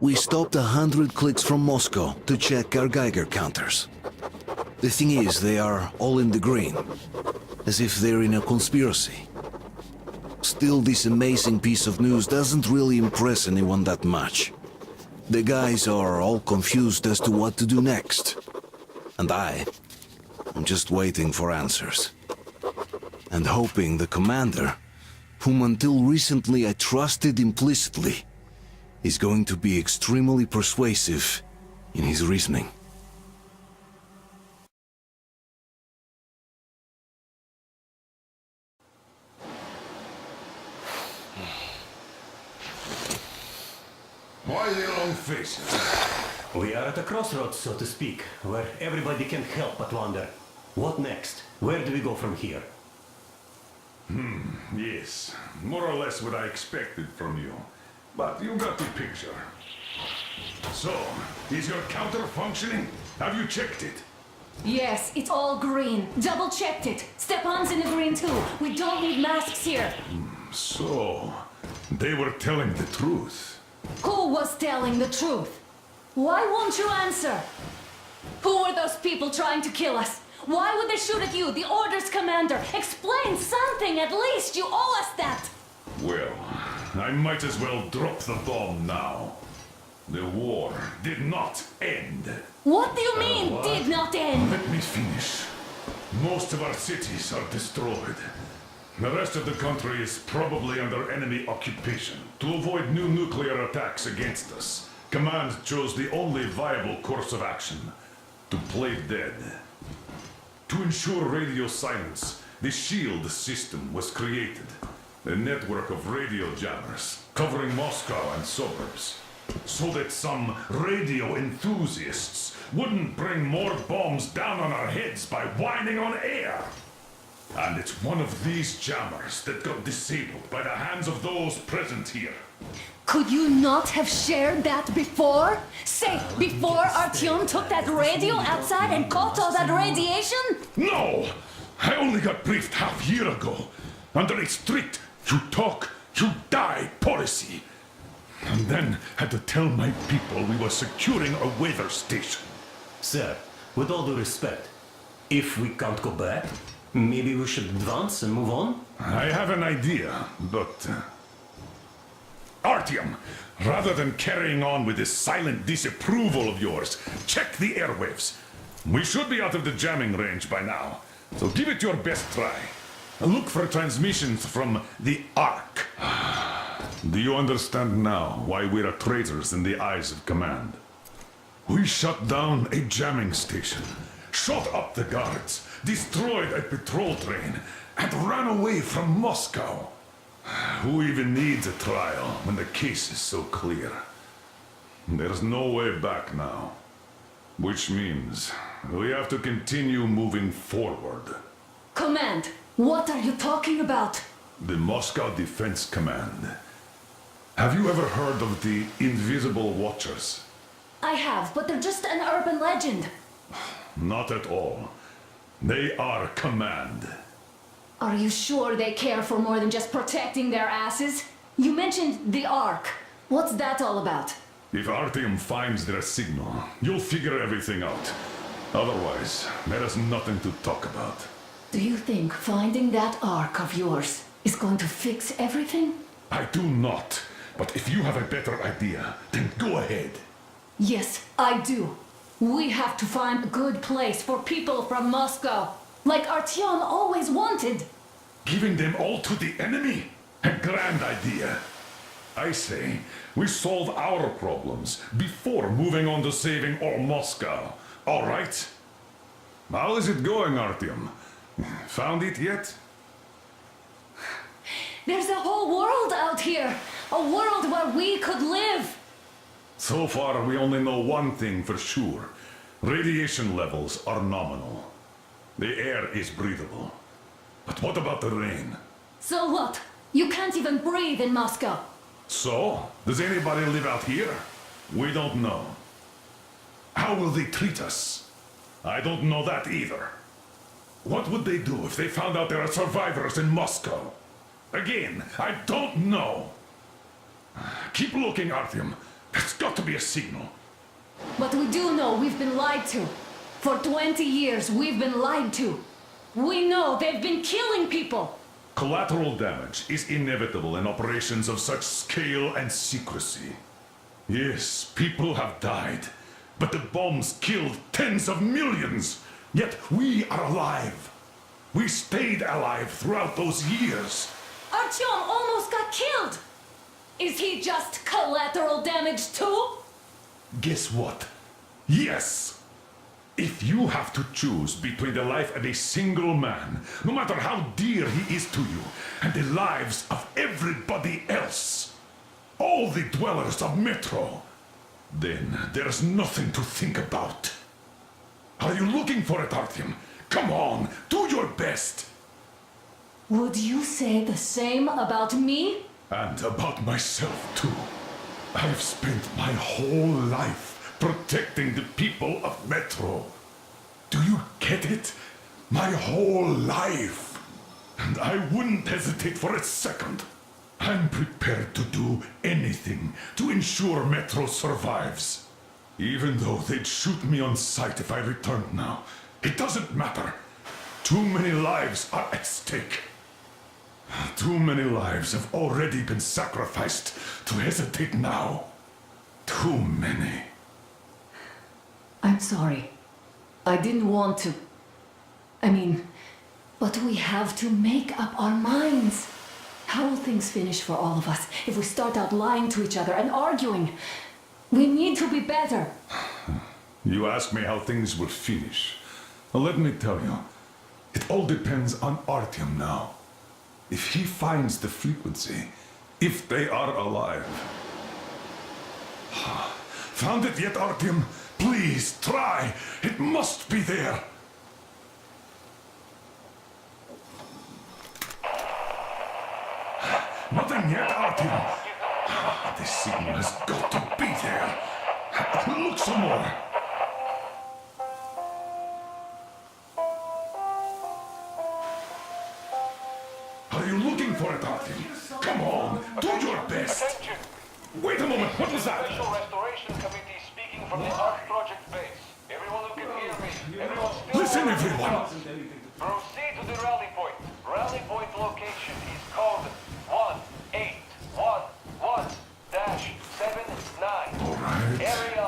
We stopped 100 clicks from Moscow to check our Geiger counters. The thing is, they are all in the green, as if they're in a conspiracy. Still, this amazing piece of news doesn't really impress anyone that much. The guys are all confused as to what to do next. And I'm just waiting for answers. And hoping the commander, whom until recently I trusted implicitly, is going to be extremely persuasive in his reasoning. Why the long faces? We are at a crossroads, so to speak, where everybody can't help but wonder, what next? Where do we go from here? Yes, more or less what I expected from you. But you got the picture. So, is your counter functioning? Have you checked it? Yes, it's all green. Double-checked it. Stepan's in the green too. We don't need masks here. So, they were telling the truth. Who was telling the truth? Why won't you answer? Who were those people trying to kill us? Why would they shoot at you, the Order's commander? Explain something, at least! You owe us that! Well, I might as well drop the bomb now. The war did not end. What do you mean, did not end? Let me finish. Most of our cities are destroyed. The rest of the country is probably under enemy occupation. To avoid new nuclear attacks against us, Command chose the only viable course of action: to play dead. To ensure radio silence, the SHIELD system was created. A network of radio jammers covering Moscow and suburbs, so that some radio enthusiasts wouldn't bring more bombs down on our heads by whining on air. And it's one of these jammers that got disabled by the hands of those present here. Could you not have shared that before? Say, before Artyom took that radio outside and caught all that radiation? No! I only got briefed half year ago, under a strict you talk, you die policy. And then had to tell my people we were securing a weather station. Sir, with all due respect, if we can't go back, maybe we should advance and move on? I have an idea, but... Artyom, rather than carrying on with this silent disapproval of yours, check the airwaves. We should be out of the jamming range by now, so give it your best try. Look for transmissions from the Ark. Do you understand now why we're traitors in the eyes of Command? We shut down a jamming station, shot up the guards, destroyed a patrol train, and ran away from Moscow. Who even needs a trial when the case is so clear? There's no way back now. Which means we have to continue moving forward. Command, what are you talking about? The Moscow Defense Command. Have you ever heard of the Invisible Watchers? I have, but they're just an urban legend. Not at all. They are Command. Are you sure they care for more than just protecting their asses? You mentioned the Ark. What's that all about? If Artyom finds their signal, you'll figure everything out. Otherwise, there is nothing to talk about. Do you think finding that Ark of yours is going to fix everything? I do not. But if you have a better idea, then go ahead. Yes, I do. We have to find a good place for people from Moscow, like Artyom always wanted. Giving them all to the enemy? A grand idea. I say, we solve our problems before moving on to saving all Moscow. All right? How is it going, Artyom? Found it yet? There's a whole world out here. A world where we could live. So far, we only know one thing for sure. Radiation levels are nominal. The air is breathable. But what about the rain? So what? You can't even breathe in Moscow. So, does anybody live out here? We don't know. How will they treat us? I don't know that either. What would they do if they found out there are survivors in Moscow? Again, I don't know. Keep looking, Artyom. That's got to be a signal. But we do know we've been lied to. For 20 years, we've been lied to. We know they've been killing people. Collateral damage is inevitable in operations of such scale and secrecy. Yes, people have died, but the bombs killed tens of millions. Yet we are alive. We stayed alive throughout those years. Artyom almost got killed. Is he just collateral damage too? Guess what? Yes! If you have to choose between the life of a single man, no matter how dear he is to you, and the lives of everybody else, all the dwellers of Metro, then there's nothing to think about. Are you looking for it, Artyom? Come on, do your best! Would you say the same about me? And about myself, too. I've spent my whole life protecting the people of Metro. Do you get it? My whole life. And I wouldn't hesitate for a second. I'm prepared to do anything to ensure Metro survives. Even though they'd shoot me on sight if I returned now. It doesn't matter. Too many lives are at stake. Too many lives have already been sacrificed to hesitate now. Too many. I'm sorry. I didn't want to. But we have to make up our minds. How will things finish for all of us if we start out lying to each other and arguing? We need to be better. You ask me how things will finish. Well, let me tell you. It all depends on Artyom now. If he finds the frequency, if they are alive. Found it yet, Artyom? Please, try! It must be there! Nothing yet, Artyom. The signal has got to be there. Look some more. Are you looking for it, Artyom? Come on, do your best. Attention! Wait a moment, what was that? Special Restoration Committee speaking from the Arc Project base. Everyone who can hear me, everyone still... Listen, everyone! Proceed to the rally point. Rally point location is code 1811-79. Alright. Area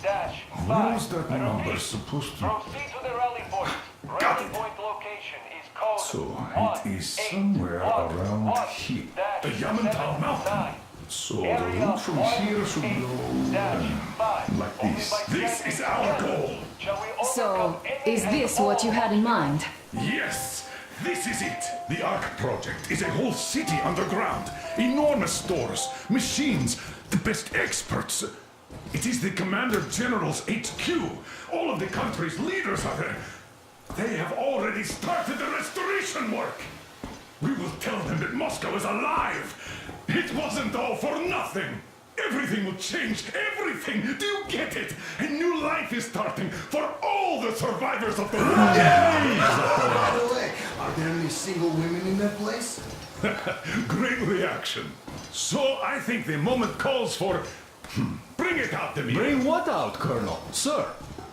18-5. Where's that I number repeat, supposed to... Proceed to the rally point. Got Rally it. point location is code So, it is somewhere around here. The Yamantau Mountain. So, the route from here should go... like this. This is our goal! So, is this what you had in mind? Yes! This is it! The Ark Project is a whole city underground. Enormous stores, machines, the best experts. It is the Commander General's HQ. All of the country's leaders are there. They have already started the restoration work. We will tell them that Moscow is alive. It wasn't all for nothing. Everything will change. Everything. Do you get it? A new life is starting for all the survivors of the war. By the way, are there any single women in that place? Great reaction. So I think the moment calls for... Bring it out to me. Bring what out, Colonel? Sir?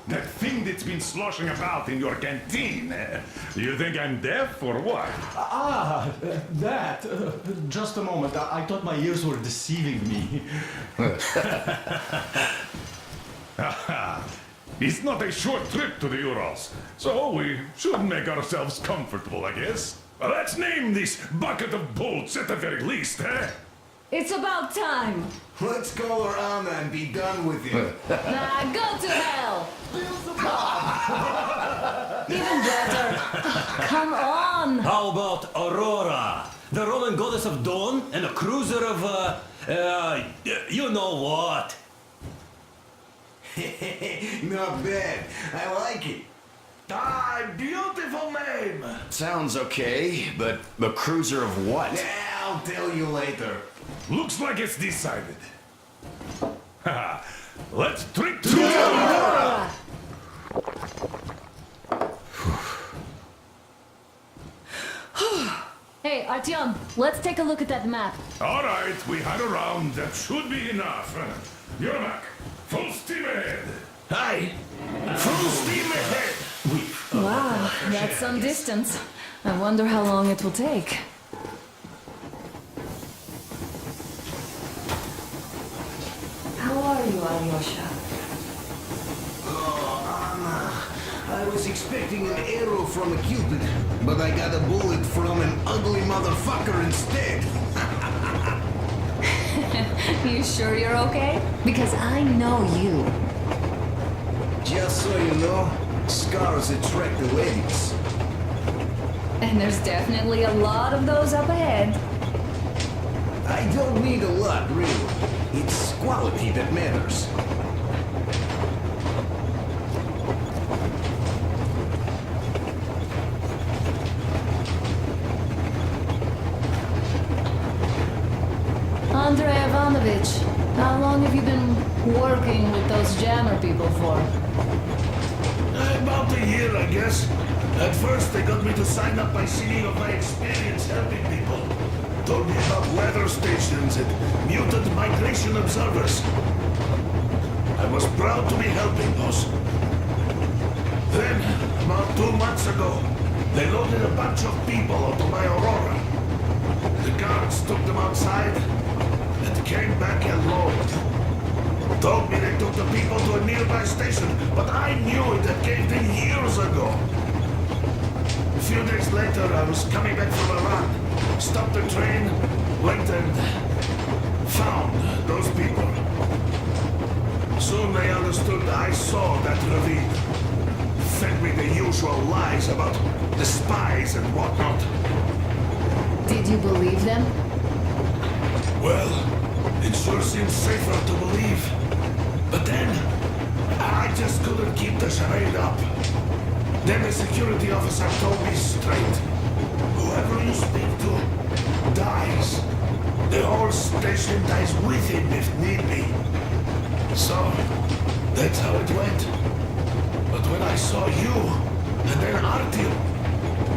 That thing that's been sloshing about in your canteen. You think I'm deaf or what? That. Just a moment. I thought my ears were deceiving me. It's not a short trip to the Urals, so we should make ourselves comfortable, I guess. Let's name this bucket of bolts at the very least, eh? It's about time. Let's go around and be done with it. Nah, go to hell. Even better. Come on. How about Aurora? The Roman goddess of dawn and a cruiser of, you know what? Not bad. I like it. Ah, beautiful name! Sounds okay, but the cruiser of what? Yeah, I'll tell you later. Looks like it's decided. Haha. Let's drink to Aurora! Hey, Artyom, let's take a look at that map. All right, we had a round. That should be enough. You're back. Full steam ahead. Hi. Full steam ahead. Wow, that's some distance. I wonder how long it will take. How are you, Alyosha? I was expecting an arrow from a cupid, but I got a bullet from an ugly motherfucker instead. You sure you're okay? Because I know you. Just so you know, scars attract the ladies. And there's definitely a lot of those up ahead. I don't need a lot, really. It's quality that matters. Andrei Ivanovich, how long have you been working with those jammer people for? About a year, I guess. At first, they got me to sign up by singing of my experience helping people. Told me about weather stations and mutant migration observers. I was proud to be helping, boss. Then, about 2 months ago, they loaded a bunch of people onto my Aurora. The guards took them outside and came back alone. Told me they took the people to a nearby station, but I knew it had caved in years ago. A few days later, I was coming back from a run, stopped the train, went and found those people. Soon they understood I saw that ravine. Fed me the usual lies about the spies and whatnot. Did you believe them? Well, it sure seems safer to believe. But then, I just couldn't keep the charade up. Then the security officer told me straight, whoever you speak to dies. The whole station dies with him if need be. So, that's how it went. But when I saw you, and then Artyom,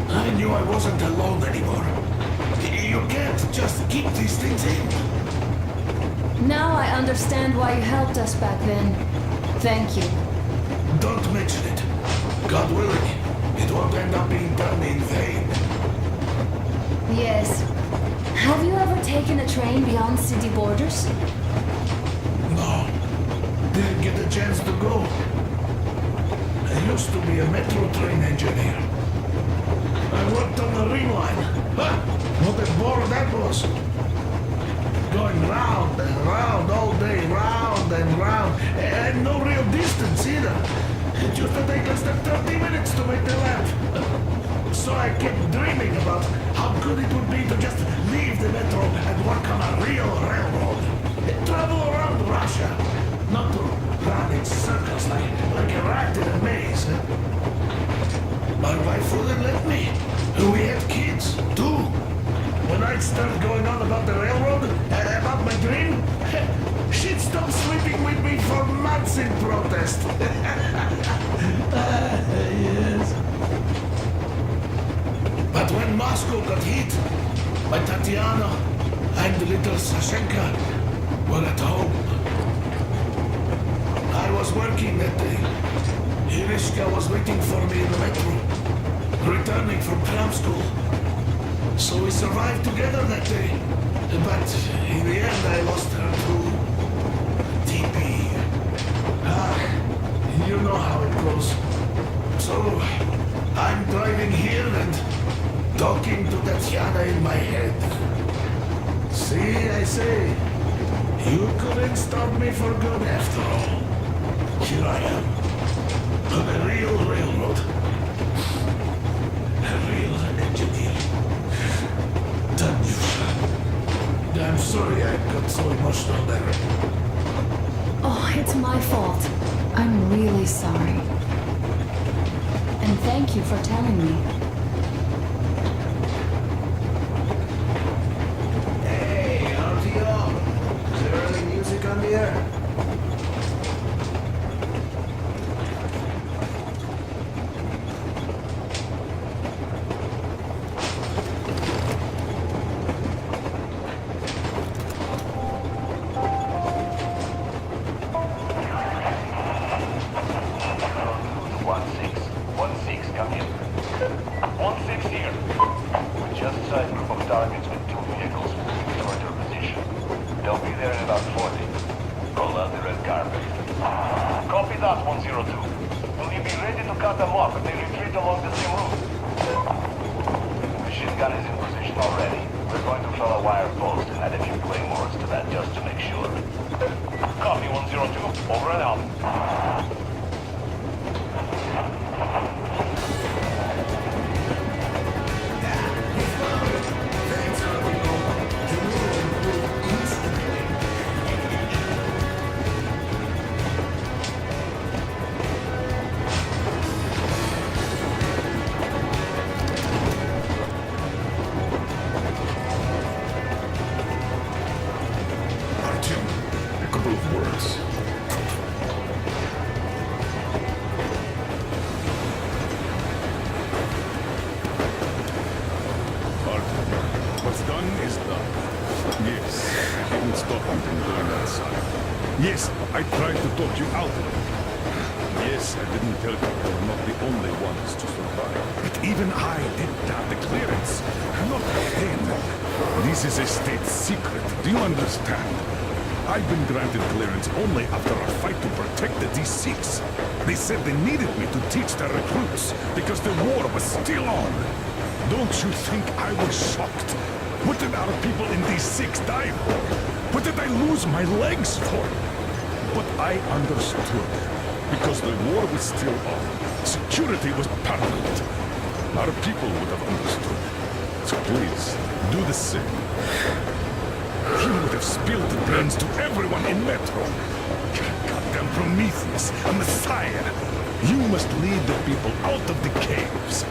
I knew I wasn't alone anymore. You can't just keep these things in. Now I understand why you helped us back then. Thank you. Don't mention it. God willing, it won't end up being done in vain. Yes. Have you ever taken a train beyond city borders? No. Didn't get a chance to go. I used to be a metro train engineer. I worked on the ring line. Ha! What a bore that was. Going round and round all day, round and round. And no real distance either. It used to take less than 30 minutes to make the lap. So I kept dreaming about how good it would be to just leave the metro and work on a real railroad. And travel around Russia. Not to run in circles like a rat in a maze. My wife wouldn't let me. We had kids, too. When I'd start going on about the railroad, about my dream, she'd stop sleeping with me for months in protest. Yes. But when Moscow got hit, my Tatiana and little Sashenka were at home. I was working that day. Irishka was waiting for me in the metro, returning from cram school. So we survived together that day. But in the end, I lost her to TB. You know how it goes. So I'm driving here and talking to Tatiana in my head. See, I say, you couldn't stop me for good after all. Here I am, on a real railroad. A real engineer. Tanyusha. I'm sorry I got so emotional there. Oh, it's my fault. I'm really sorry. And thank you for telling me. Hey, RTO! Is there any music on the air? there in about 40. Roll out the red carpet. Copy that, 102. Will you be ready to cut them off if they retreat along the same route? Machine gun is in position already. We're going to throw a wire post and add a few claymores to that just to make sure. Copy, 102. Over and out. Artyom, a couple of words. Artyom, what's done is done. Yes, I didn't stop you from doing that, son. Yes, I tried to talk you out of it. Yes, I didn't tell you you were not the only ones to survive. But even I didn't have the clearance. Not then. This is a state secret. Do you understand? I've been granted clearance only after our fight to protect the D6. They said they needed me to teach their recruits because the war was still on. Don't you think I was shocked? What did our people in D6 die for? What did I lose my legs for? But I understood. Because the war was still on. Security was paramount. Our people would have understood. So please, do the same. You would have spilled the brains to everyone in Metro. Goddamn Prometheus, a messiah. You must lead the people out of the caves.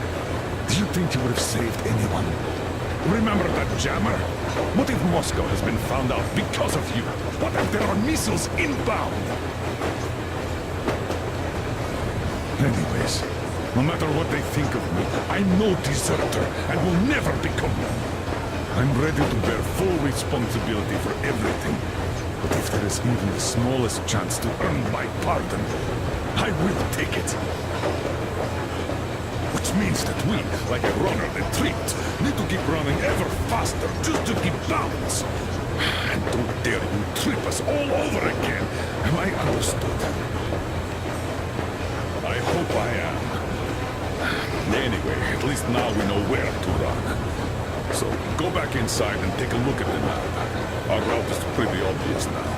Do you think you would have saved anyone? Remember that jammer? What if Moscow has been found out because of you? What if there are missiles inbound? Anyways, no matter what they think of me, I'm no deserter and will never become one. I'm ready to bear full responsibility for everything. But if there is even the smallest chance to earn my pardon, I will take it. Which means that we, like a runner retreat, need to keep running ever faster just to keep balance. And don't dare you trip us all over again. Am I understood? I hope I am. Anyway, at least now we know where to run. So, go back inside and take a look at the map. Our route is pretty obvious now.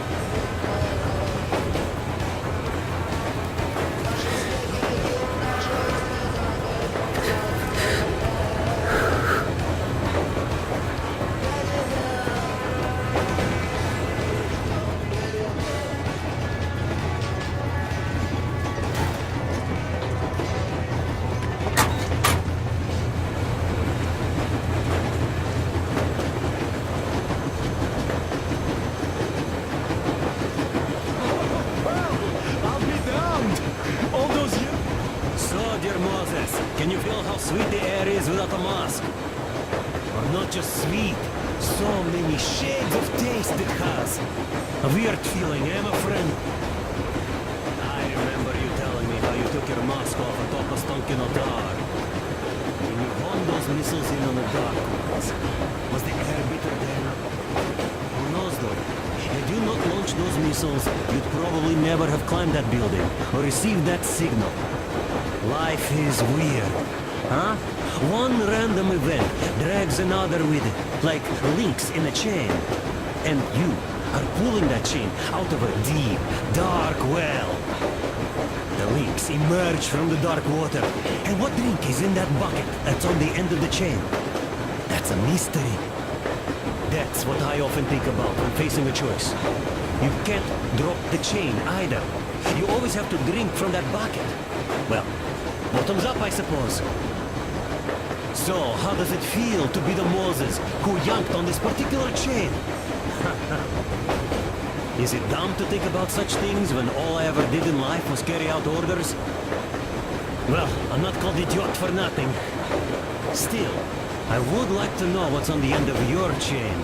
Can you feel how sweet the air is without a mask? Or not just sweet, so many shades of taste it has. A weird feeling, eh, my friend? I remember you telling me how you took your mask off atop a Stonkin Otar. When you honed those missiles in on the dark ones, was the air bitter then? Who knows though? Had you not launched those missiles, you'd probably never have climbed that building or received that signal. Life is weird, huh? One random event drags another with it, like links in a chain. And you are pulling that chain out of a deep, dark well. The links emerge from the dark water. And what drink is in that bucket that's on the end of the chain? That's a mystery. That's what I often think about when facing a choice. You can't drop the chain either. You always have to drink from that bucket. Well, bottoms up, I suppose. So, how does it feel to be the Moses who yanked on this particular chain? Is it dumb to think about such things when all I ever did in life was carry out orders? Well, I'm not called idiot for nothing. Still, I would like to know what's on the end of your chain.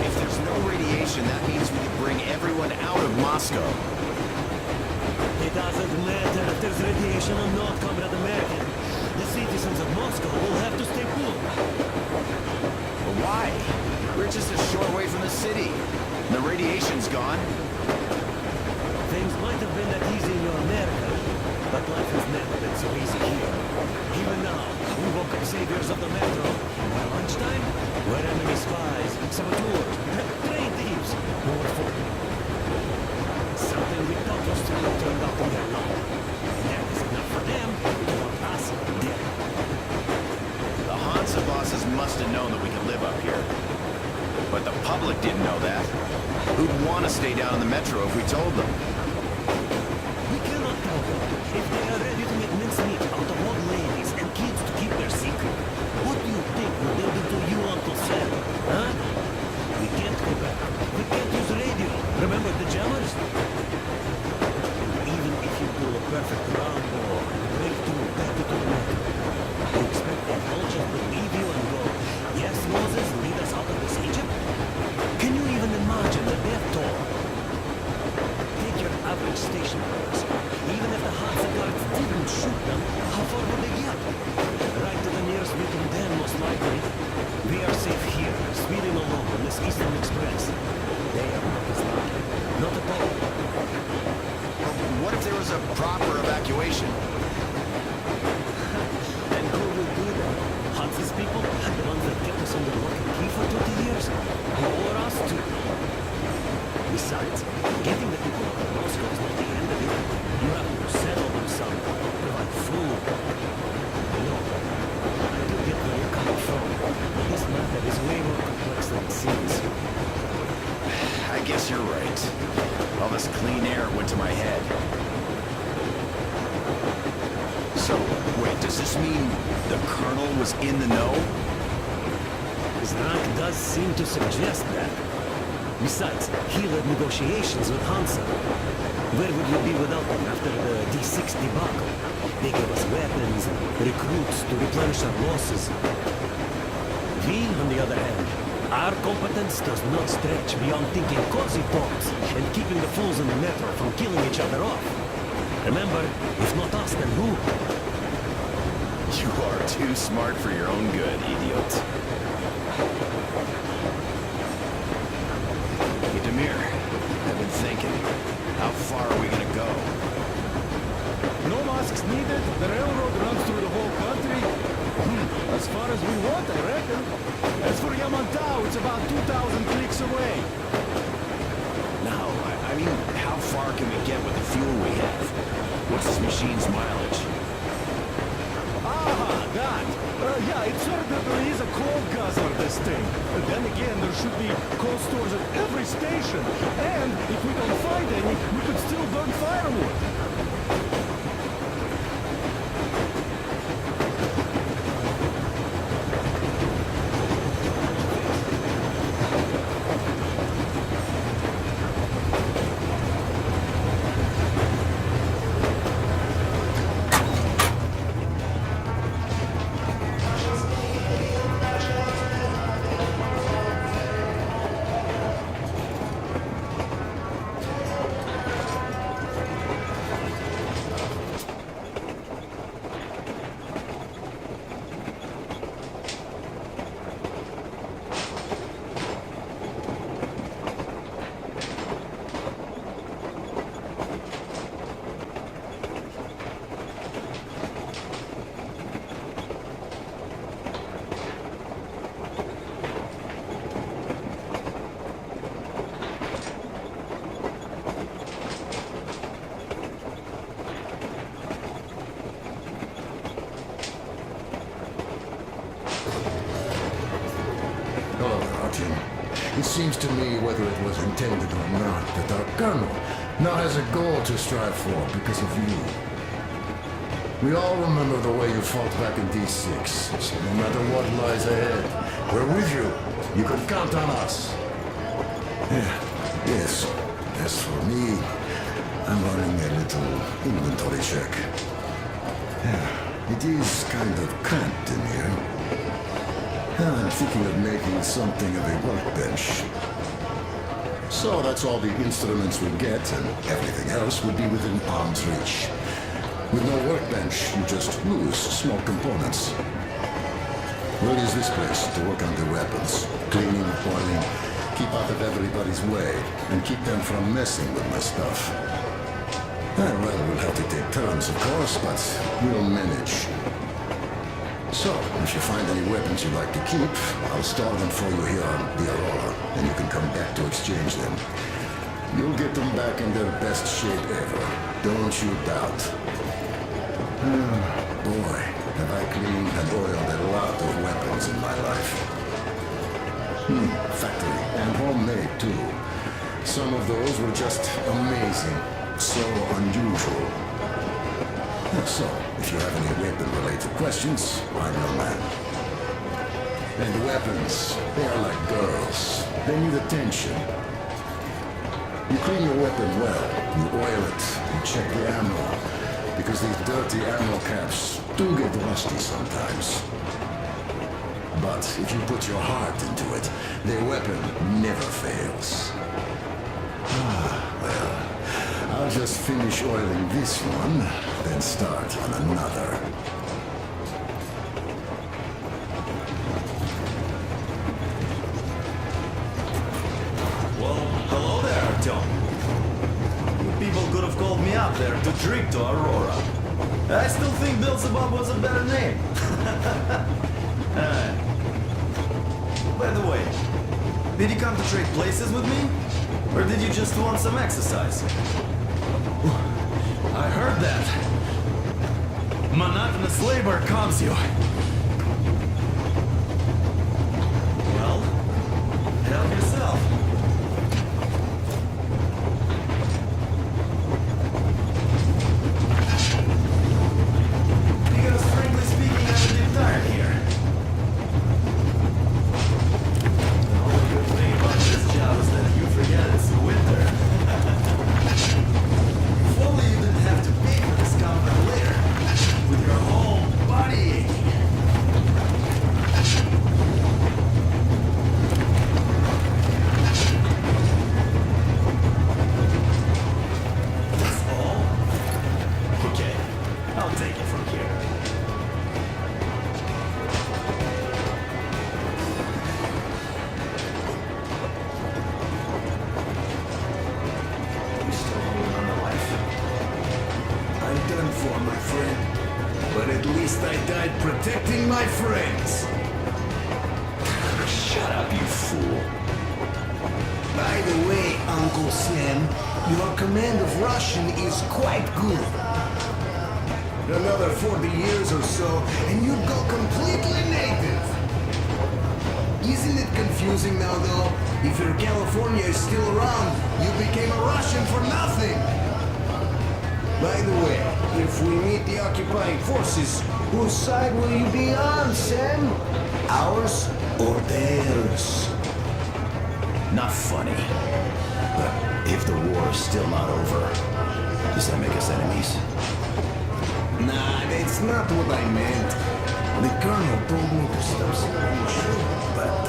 If there's no radiation, that means we can bring everyone out of Moscow. It doesn't matter if there's radiation or not, Comrade American. The citizens of Moscow The radiation's gone. Things might have been that easy in your America, but life has never been so easy here. Even now, we woke up saviors of the metro. By lunchtime, we're enemy spies, saboteurs, train thieves, who were for something we thought was true turned out to be a lie. And that is enough for them to want us dead. The Hansa bosses must have known that we could live up here. But the public didn't know that. Who'd want to stay down in the metro if we told them? We cannot tell them. If they are ready to make mincemeat out of old ladies and kids to keep their secret, what do you think will they do to you, Uncle Sam? Huh? We can't go back. We can't use radio. Remember the jammers? Even if you do a perfect round ball and break through back into the metro, you expect that all just believe you and go, yes, Moses, lead us out of this Egypt? Can you even imagine the death toll? Take your average station workers. Even if the Hansa guards didn't shoot them, how far would they get? Right to the nearest we can then, most likely. We are safe here, speeding along on this Eastern Express. They are not as lucky. Not at all. What if there was a proper evacuation? And who will do that? Hansa's people? The ones that kept us under lock and key for 20 years? Or us too? Besides, getting the people out of Moscow is not the end of it. You have to settle them some, provide food. No, I do get where you're coming from. But this matter is way more complex than it seems. I guess you're right. All this clean air went to my head. So, wait, does this mean the Colonel was in the know? His rank does seem to suggest that. Besides, he led negotiations with Hansa. Where would we be without them after the D6 debacle? They gave us weapons and recruits to replenish our losses. We, on the other hand, our competence does not stretch beyond thinking cozy thoughts and keeping the fools in the metro from killing each other off. Remember, if not us, then who? You are too smart for your own good, idiot. Hey, Demir, I've been thinking. How far are we gonna go? No masks needed. The railroad runs through the whole country. As far as we want, I reckon. As for Yamantau, it's about 2,000 clicks away. No, I mean, how far can we get with the fuel we have? What's this machine's mileage? Ah, that. Yeah, it certainly is a coal guzzler, this thing. But then again, there should be coal stores at every station. And if we don't find any, we could still burn firewood. It seems to me, whether it was intended or not, that our Colonel now has a goal to strive for because of you. We all remember the way you fought back in D6, so no matter what lies ahead, we're with you. You can count on us. Yes. As for me, I'm running a little inventory check. It is kind of cramped in here. I'm thinking of making something of a workbench. So that's all the instruments we get, and everything else would be within arm's reach. With no workbench, you just lose small components. We'll use this place to work on the weapons. Cleaning, oiling, keep out of everybody's way and keep them from messing with my stuff. Well, we'll have to take turns, of course, but we'll manage. So, if you find any weapons you'd like to keep, I'll store them for you here on the Aurora, and you can come back to exchange them. You'll get them back in their best shape ever. Don't you doubt. Boy, have I cleaned and oiled a lot of weapons in my life. Factory and homemade, too. Some of those were just amazing. So unusual. So, if you have any weapon-related questions, I'm your man. And weapons, they are like girls. They need attention. You clean your weapon well, you oil it, you check the ammo, because these dirty ammo caps do get rusty sometimes. But if you put your heart into it, their weapon never fails. Well, I'll just finish oiling this one, then start on another. Well, hello there, Tom. You people could have called me up there to drink to Aurora. I still think Beelzebub was a better name. By the way, did you come to trade places with me? Or did you just want some exercise? I heard that. Monotonous labor calms you. Well, help yourself. Because frankly speaking, I'm a bit tired here. The only good thing about this job is that you forget it's winter. If only you didn't have to pay for this comfort later, with your whole body aching. That's all? Okay, I'll take it from here. You still holding on to life? I'm done for, my friend. But at least I died protecting my friends. Shut up, you fool. By the way, Uncle Sam, your command of Russian is quite good. Another 40 years or so, and you'd go completely native. Isn't it confusing now, though? If your California is still around, you became a Russian for nothing. By the way, if we meet the occupying forces, whose side will you be on, Sam? Ours or theirs? Not funny. But if the war is still not over, does that make us enemies? Nah, that's not what I meant. The colonel told me to stop saying sure, but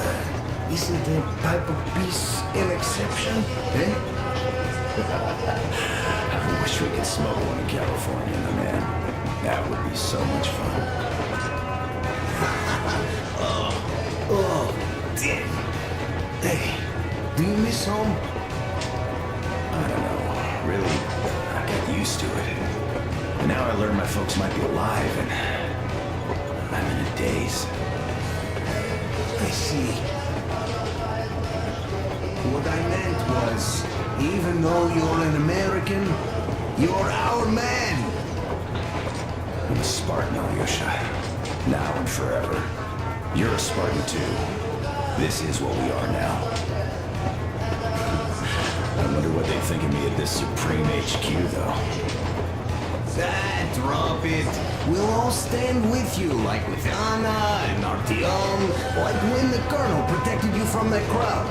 isn't that type of peace an exception, eh? I wish we could smoke one in California, man. That would be so much fun. Oh, damn. Hey, do you miss home? I don't know. Really, I got used to it. And now I learn my folks might be alive, and I'm in a daze. I see. What I meant was, even though you're an American, you're our man. I'm a Spartan, Alyosha. Now and forever. You're a Spartan too. This is what we are now. I wonder what they think of me at this Supreme HQ, though. Drop it. We'll all stand with you, like with Anna and Artyom, like when the colonel protected you from that crowd.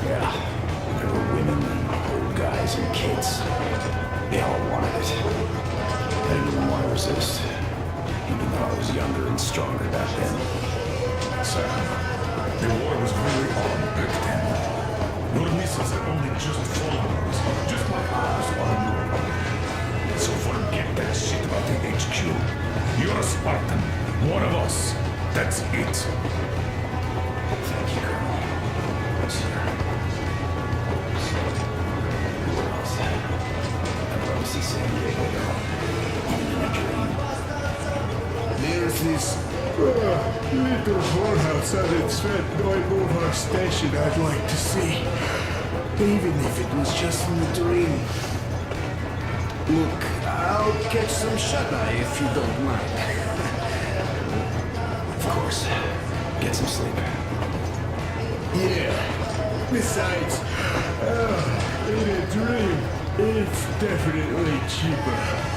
Yeah, there were women and old guys and kids. They all wanted it. I didn't want to resist, even though I was younger and stronger back then. Sam, the war was really on back then. Your missiles had only just fallen on us, just like ours on you. So forget that shit about the HQ. You're a Spartan, one of us. That's it. Thank you, Colonel. sir. Who else? I'd love to see San Diego, though. Even in a dream. There's this little whorehouse out in Svet Neubauer Station I'd like to see. Even if it was just from a dream. Look, I'll catch some shut-eye if you don't mind. Of course. Get some sleep. Yeah. Besides, in a dream, it's definitely cheaper.